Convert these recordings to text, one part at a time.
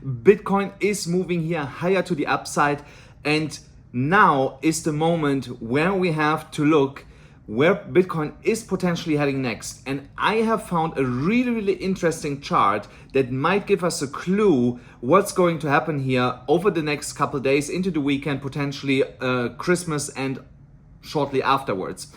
Bitcoin is moving here higher to the upside, and now is the moment where we have to look where Bitcoin is potentially heading next. And I have found a really interesting chart that might give us a clue what's going to happen here over the next couple days into the weekend, potentially Christmas and shortly afterwards.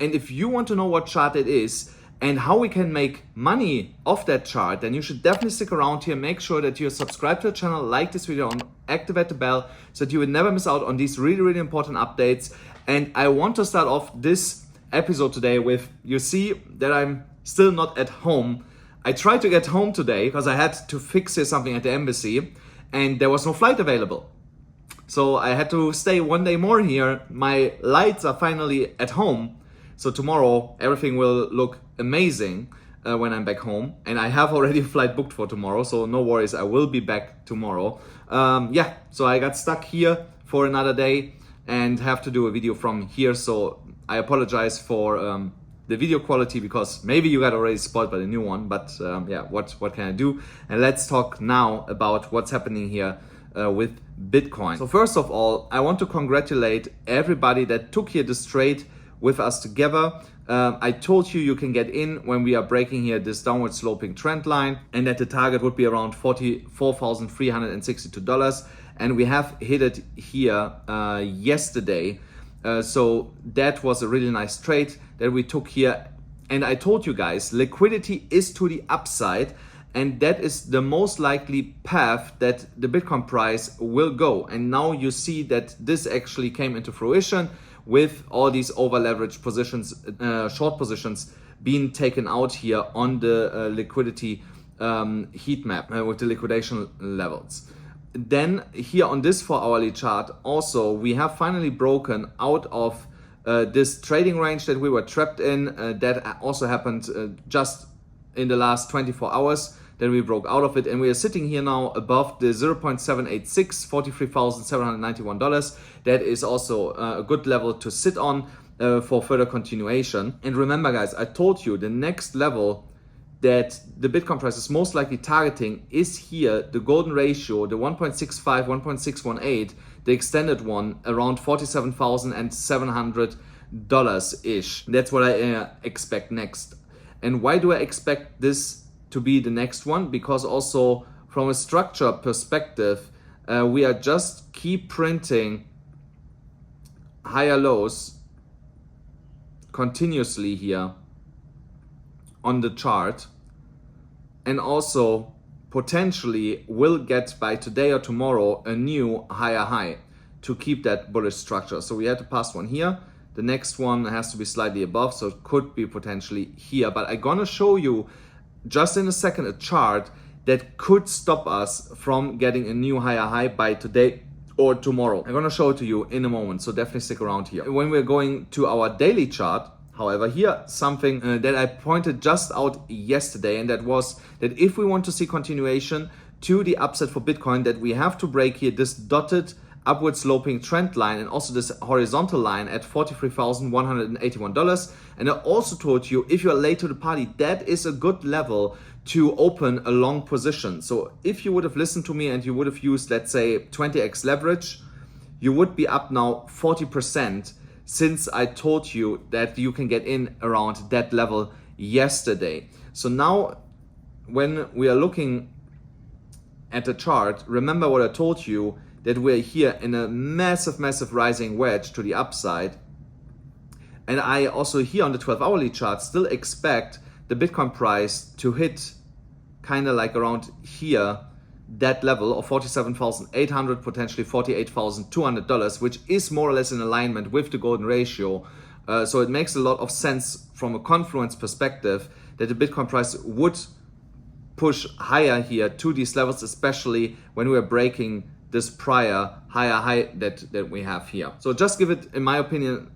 And if you want to know what chart it is and how we can make money off that chart, then you should definitely stick around here. Make sure that you're subscribed to the channel, like this video, and activate the bell so that you will never miss out on these really important updates. And I want to start off this episode today with, you see that I'm still not at home. I tried to get home today because I had to fix something at the embassy and there was no flight available. So I had to stay one day more here. My lights are finally at home. So tomorrow everything will look amazing when I'm back home. And I have already a flight booked for tomorrow, so no worries, I will be back tomorrow. Yeah, so I got stuck here for another day and have to do a video from here. So I apologize for the video quality because maybe you got already spoiled by the new one, but yeah, what can I do? And let's talk now about what's happening here with Bitcoin. So first of all, I want to congratulate everybody that took here this trade with us together. I told you can get in when we are breaking here this downward sloping trend line, and that the target would be around $44,362, and we have hit it here yesterday. So that was a really nice trade that we took here. And I told you guys, liquidity is to the upside, and that is the most likely path that the Bitcoin price will go. And now you see that this actually came into fruition with all these over leveraged positions, short positions being taken out here on the liquidity heat map with the liquidation levels. Then here on this 4-hourly chart also, we have finally broken out of this trading range that we were trapped in. That also happened just in the last 24 hours. Then we broke out of it, and we are sitting here now above the 0.786, $43,791. That is also a good level to sit on for further continuation. And remember guys, I told you the next level that the Bitcoin price is most likely targeting is here, the golden ratio, the 1.65, 1.618, the extended one around $47,700-ish. That's what I expect next. And why do I expect this to be the next one? Because also from a structure perspective, we are just keep printing higher lows continuously here on the chart, and also potentially will get by today or tomorrow a new higher high to keep that bullish structure. So we had to pass one here. The next one has to be slightly above, so it could be potentially here. But I'm gonna show you just in a second a chart that could stop us from getting a new higher high by today or tomorrow. I'm gonna show it to you in a moment, so definitely stick around here. When we're going to our daily chart, however, here something that I pointed just out yesterday, and that was that if we want to see continuation to the upside for Bitcoin, that we have to break here this dotted upward sloping trend line and also this horizontal line at $43,181. And I also told you, if you're late to the party, that is a good level to open a long position. So if you would have listened to me and you would have used, let's say, 20x leverage, you would be up now 40%, since I told you that you can get in around that level yesterday. So now when we are looking at the chart, remember what I told you, that we're here in a massive rising wedge to the upside. And I also here on the 12-hourly chart still expect the Bitcoin price to hit kind of like around here, that level of $47,800, potentially $48,200, which is more or less in alignment with the golden ratio. So it makes a lot of sense from a confluence perspective that the Bitcoin price would push higher here to these levels, especially when we're breaking this prior higher high that we have here. So just give it, in my opinion,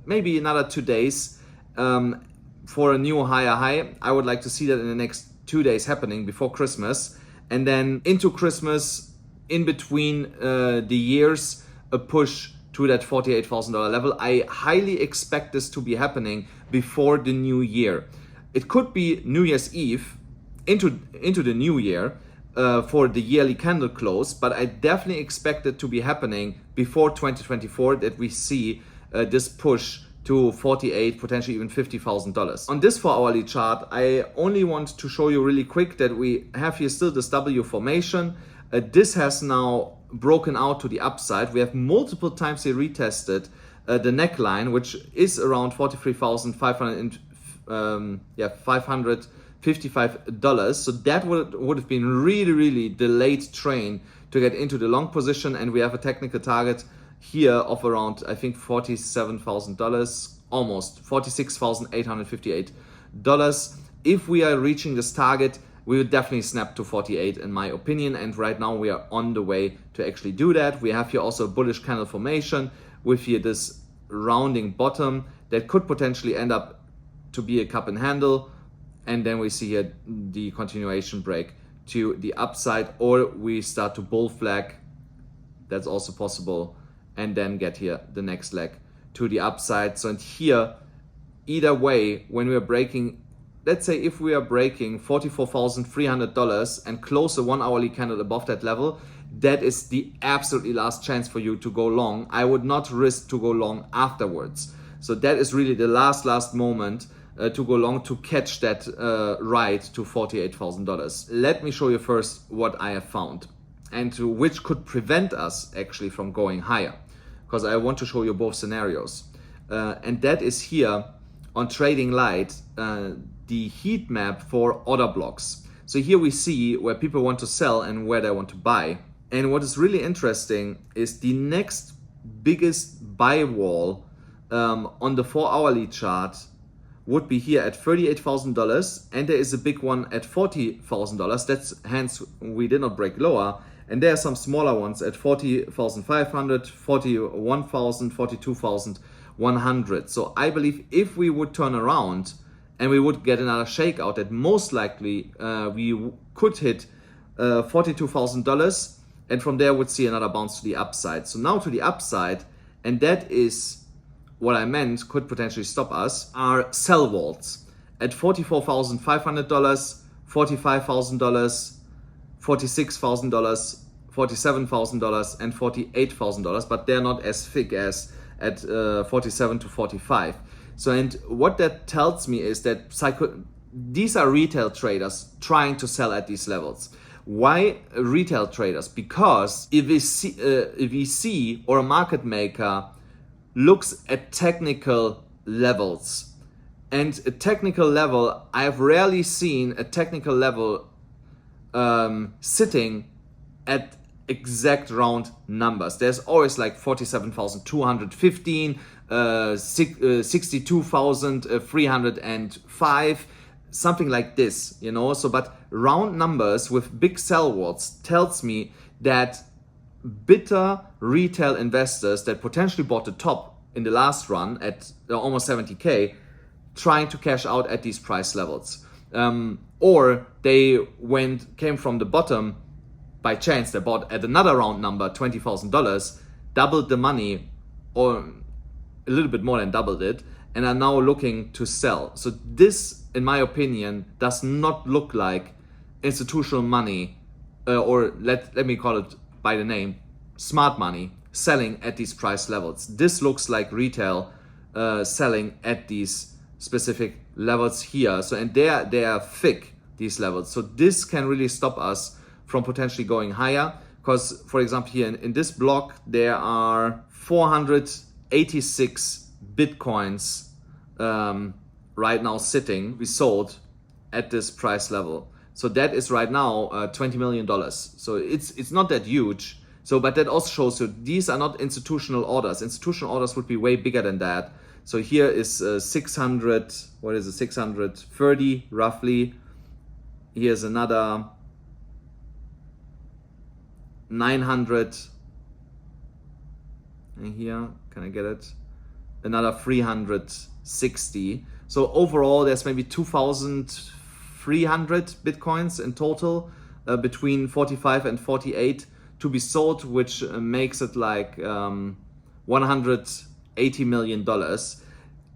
maybe another 2 days for a new higher high. I would like to see that in the next 2 days happening before Christmas. And then into Christmas, in between the years, a push to that $48,000 level. I highly expect this to be happening before the new year. It could be New Year's Eve into the new year, for the yearly candle close, but I definitely expect it to be happening before 2024, that we see this push to 48, potentially even $50,000. On this 4-hourly chart, I only want to show you really quick that we have here still this W formation. This has now broken out to the upside. We have multiple times here retested the neckline, which is around $43,555. So that would have been really the late train to get into the long position, and we have a technical target here of around, I think, $47,000, almost $46,858. If we are reaching this target, we will definitely snap to 48 in my opinion, and right now we are on the way to actually do that. We have here also a bullish candle formation with here this rounding bottom that could potentially end up to be a cup and handle, and then we see here the continuation break to the upside, or we start to bull flag, that's also possible, and then get here the next leg to the upside. So and here, either way, when we are breaking, let's say if we are breaking $44,300 and close a 1-hourly candle above that level, that is the absolutely last chance for you to go long. I would not risk to go long afterwards. So that is really the last moment to go long, to catch that ride to $48,000. Let me show you first what I have found, and which could prevent us actually from going higher, because I want to show you both scenarios. And that is here on Trading Light, the heat map for order blocks. So here we see where people want to sell and where they want to buy. And what is really interesting is the next biggest buy wall on the 4-hourly chart would be here at $38,000, and there is a big one at $40,000. That's hence we did not break lower. And there are some smaller ones at 40,500, 41,000, 42,100. So I believe if we would turn around and we would get another shakeout, that most likely we could hit $42,000, and from there would see another bounce to the upside. So now to the upside, and that is what I meant could potentially stop us, are sell walls at $44,500, $45,000, $46,000, $47,000 and $48,000, but they're not as thick as at 47 to 45. So, and what that tells me is that these are retail traders trying to sell at these levels. Why retail traders? Because if we see or a market maker looks at technical levels, and a technical level, I have rarely seen a technical level sitting at exact round numbers. There's always like 47,215, 62,305, something like this, you know. So, but round numbers with big sell walls tells me that bitter retail investors that potentially bought the top in the last run at almost 70K, trying to cash out at these price levels. Or they came from the bottom by chance, they bought at another round number, $20,000, doubled the money, or a little bit more than doubled it, and are now looking to sell. So this, in my opinion, does not look like institutional money, or let me call it by the name, smart money, selling at these price levels. This looks like retail selling at these specific levels here. So, and they are thick, these levels. So this can really stop us from potentially going higher, because, for example, here in this block, there are 486 Bitcoins right now sitting. We sold at this price level. So that is right now $20 million. So it's not that huge. So, but that also shows you these are not institutional orders. Institutional orders would be way bigger than that. So here is 600, what is it, 630 roughly. Here's another 900. And here, can I get it? Another 360. So overall, there's maybe 2,300 Bitcoins in total, between 45 and 48 to be sold, which makes it like $180 million.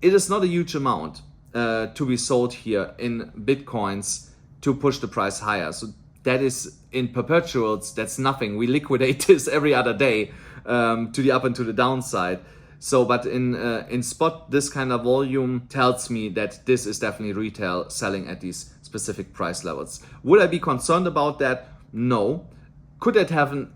It is not a huge amount to be sold here in Bitcoins to push the price higher. So that is in perpetuals, that's nothing. We liquidate this every other day to the up and to the downside. So, but in spot, this kind of volume tells me that this is definitely retail selling at these specific price levels. Would I be concerned about that? No. Could it have an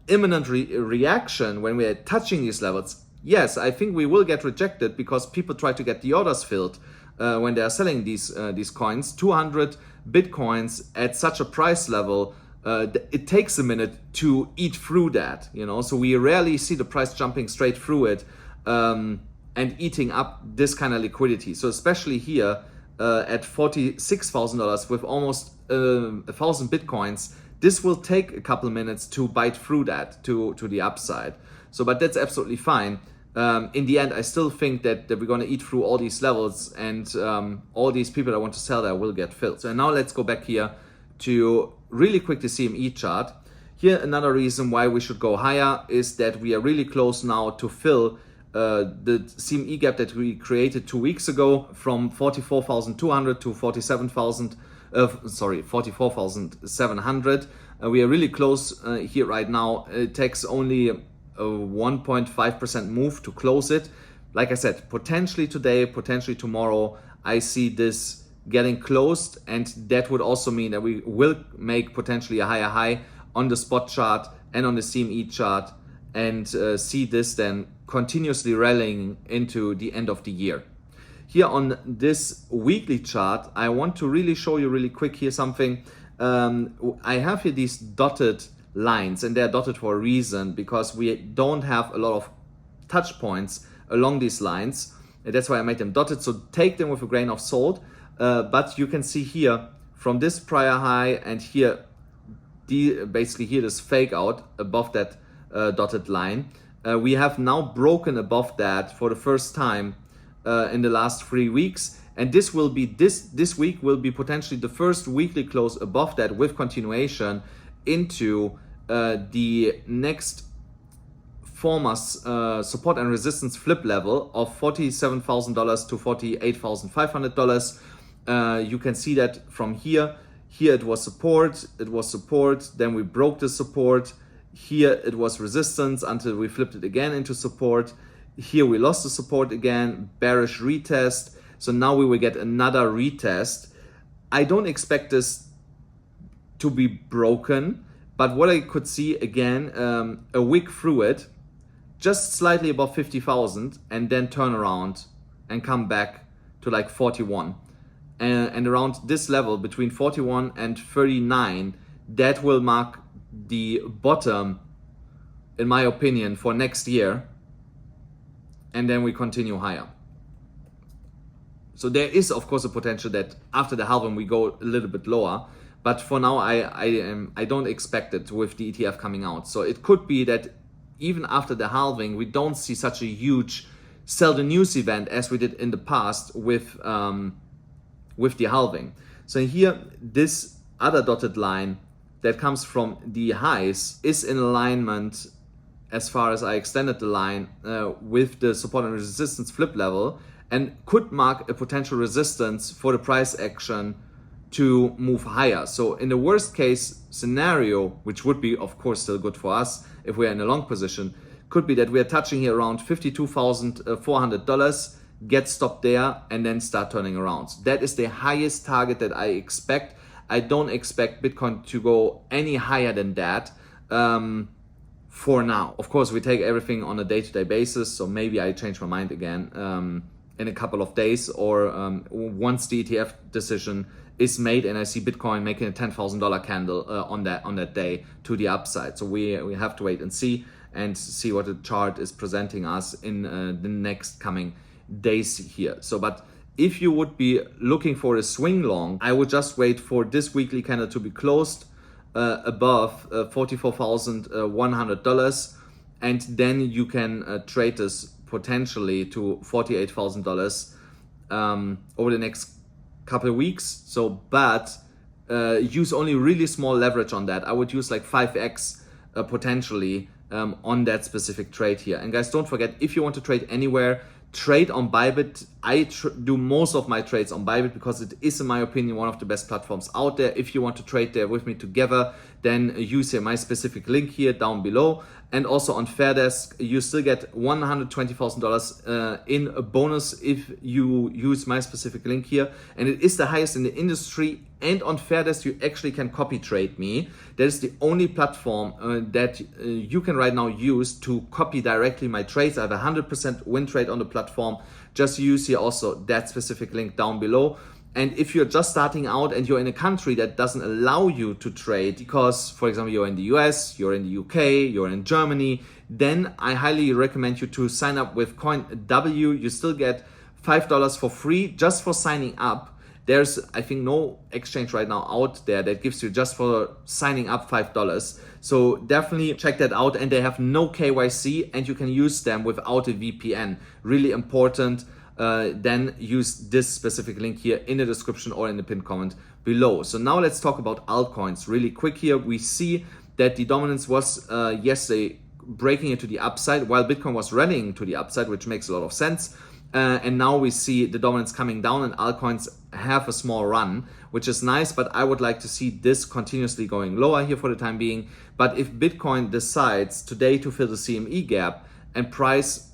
imminent reaction when we are touching these levels? Yes, I think we will get rejected because people try to get the orders filled when they are selling these coins. 200 Bitcoins at such a price level, it takes a minute to eat through that, you know. So we rarely see the price jumping straight through it and eating up this kind of liquidity. So especially here at $46,000 with almost 1,000 Bitcoins, this will take a couple minutes to bite through that to the upside. So, but that's absolutely fine. In the end, I still think that we're going to eat through all these levels, and all these people that want to sell there will get filled. So now let's go back here to really quick the CME chart. Here, another reason why we should go higher is that we are really close now to fill the CME gap that we created 2 weeks ago from 44,200 to 44,700. We are really close here right now. It takes only a 1.5% move to close it. Like I said, potentially today, potentially tomorrow, I see this getting closed, and that would also mean that we will make potentially a higher high on the spot chart and on the CME chart, and see this then continuously rallying into the end of the year. Here on this weekly chart, I want to really show you really quick here something. I have here these dotted lines, and they're dotted for a reason, because we don't have a lot of touch points along these lines. And that's why I made them dotted, so take them with a grain of salt. But you can see here from this prior high and here, basically here this fake out above that dotted line. We have now broken above that for the first time in the last 3 weeks. And this will be this week will be potentially the first weekly close above that, with continuation into the next former support and resistance flip level of $47,000 to $48,500. You can see that from here. Here it was support, then we broke the support. Here it was resistance until we flipped it again into support. Here we lost the support again, bearish retest. So now we will get another retest. I don't expect this to be broken, but what I could see again, a wick through it, just slightly above 50,000, and then turn around and come back to like 41. And around this level between 41 and 39, that will mark the bottom, in my opinion, for next year. And then we continue higher. So there is, of course, a potential that after the halving we go a little bit lower, but for now I don't expect it with the ETF coming out. So it could be that even after the halving we don't see such a huge sell the news event as we did in the past with the halving. So here, this other dotted line that comes from the highs is in alignment, as far as I extended the line, with the support and resistance flip level, and could mark a potential resistance for the price action to move higher. So in the worst case scenario, which would be of course still good for us if we're in a long position, could be that we are touching here around $52,400, get stopped there, and then start turning around. So that is the highest target that I expect. I don't expect Bitcoin to go any higher than that for now. Of course, we take everything on a day-to-day basis, so maybe I change my mind again in a couple of days, or once the ETF decision is made and I see Bitcoin making a $10,000 candle on that day to the upside. So we have to wait and see what the chart is presenting us in the next coming days here. So, but if you would be looking for a swing long, I would just wait for this weekly candle to be closed above $44,100, and then you can trade this potentially to $48,000 over the next couple of weeks. So, but use only really small leverage on that. I would use like 5x potentially on that specific trade here. And guys, don't forget, if you want to trade anywhere, trade on BYBIT. I do most of my trades on BYBIT because it is, in my opinion, one of the best platforms out there. If you want to trade there with me together, then use here my specific link here down below. And also on FAIRDESK, you still get $120,000 in a bonus if you use my specific link here. And it is the highest in the industry. And on FAIRDESK, you actually can copy trade me. That is the only platform that you can right now use to copy directly my trades. I have a 100% win rate on the platform. Just use here also that specific link down below. And if you're just starting out and you're in a country that doesn't allow you to trade because, for example, you're in the US, you're in the UK, you're in Germany, then I highly recommend you to sign up with CoinW. You still get $5 for free just for signing up. There's, I think, no exchange right now out there that gives you just for signing up $5. So definitely check that out. And they have no KYC and you can use them without a VPN. Really important. Then use this specific link here in the description or in the pinned comment below. So now let's talk about altcoins really quick here. We see that the dominance was yesterday breaking into the upside while Bitcoin was rallying to the upside, which makes a lot of sense. And now we see the dominance coming down and altcoins have a small run, which is nice, but I would like to see this continuously going lower here for the time being. But if Bitcoin decides today to fill the CME gap and price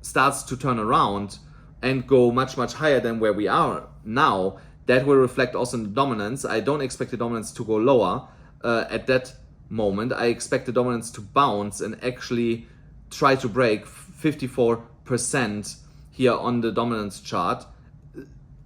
starts to turn around and go much higher than where we are now, that will reflect also in the dominance. I don't expect the dominance to go lower at that moment. I expect the dominance to bounce and actually try to break 54% here on the dominance chart.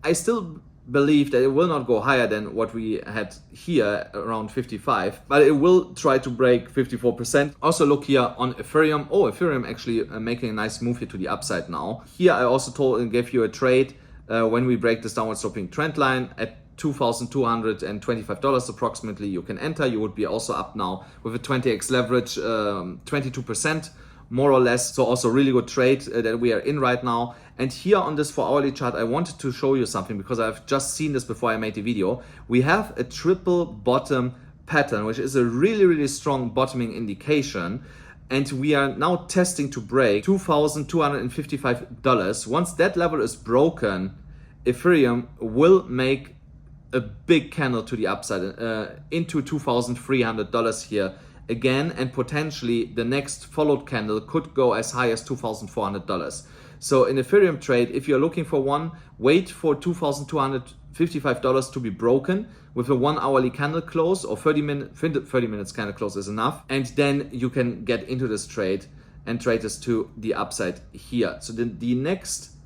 I still believe that it will not go higher than what we had here around 55, but it will try to break 54%. Also look here on Ethereum. Oh, Ethereum actually making a nice move here to the upside now. Here I also told and gave you a trade when we break this downward sloping trend line at $2,225 approximately. You can enter. You would be also up now with a 20x leverage, 22%. More or less. So also really good trade that we are in right now. And here on this 4-hourly chart, I wanted to show you something because I've just seen this before I made the video. We have a triple bottom pattern, which is a really strong bottoming indication. And we are now testing to break $2,255. Once that level is broken, Ethereum will make a big candle to the upside into $2,300 here again, and potentially the next followed candle could go as high as $2,400. So in Ethereum trade, if you're looking for one, wait for $2,255 to be broken with a 1-hourly candle close, or 30 minutes candle close is enough, and then you can get into this trade and trade this to the upside here. So the next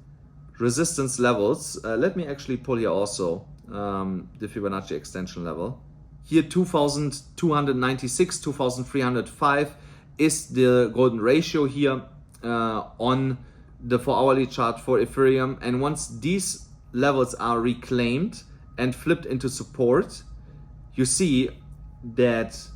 resistance levels, let me actually pull here also the Fibonacci extension level. Here 2,296, 2,305 is the golden ratio here on the 4-hourly chart for Ethereum. And once these levels are reclaimed and flipped into support, you see that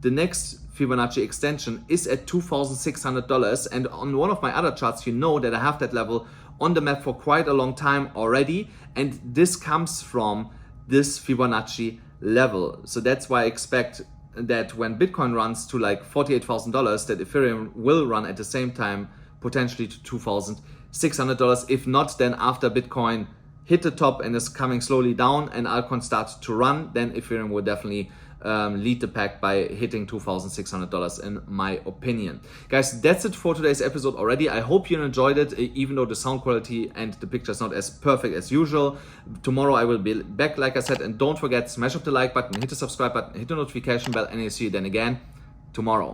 the next Fibonacci extension is at $2,600. And on one of my other charts, you know that I have that level on the map for quite a long time already. And this comes from this Fibonacci level. So that's why I expect that when Bitcoin runs to like $48,000, that Ethereum will run at the same time potentially to $2,600. If not, then after Bitcoin hit the top and is coming slowly down and altcoins start to run, then Ethereum will definitely lead the pack by hitting $2,600 in my opinion. Guys, that's it for today's episode already. I hope you enjoyed it, even though the sound quality and the picture is not as perfect as usual. Tomorrow I will be back, like I said, and don't forget, smash up the like button, hit the subscribe button, hit the notification bell, and I'll see you then again tomorrow.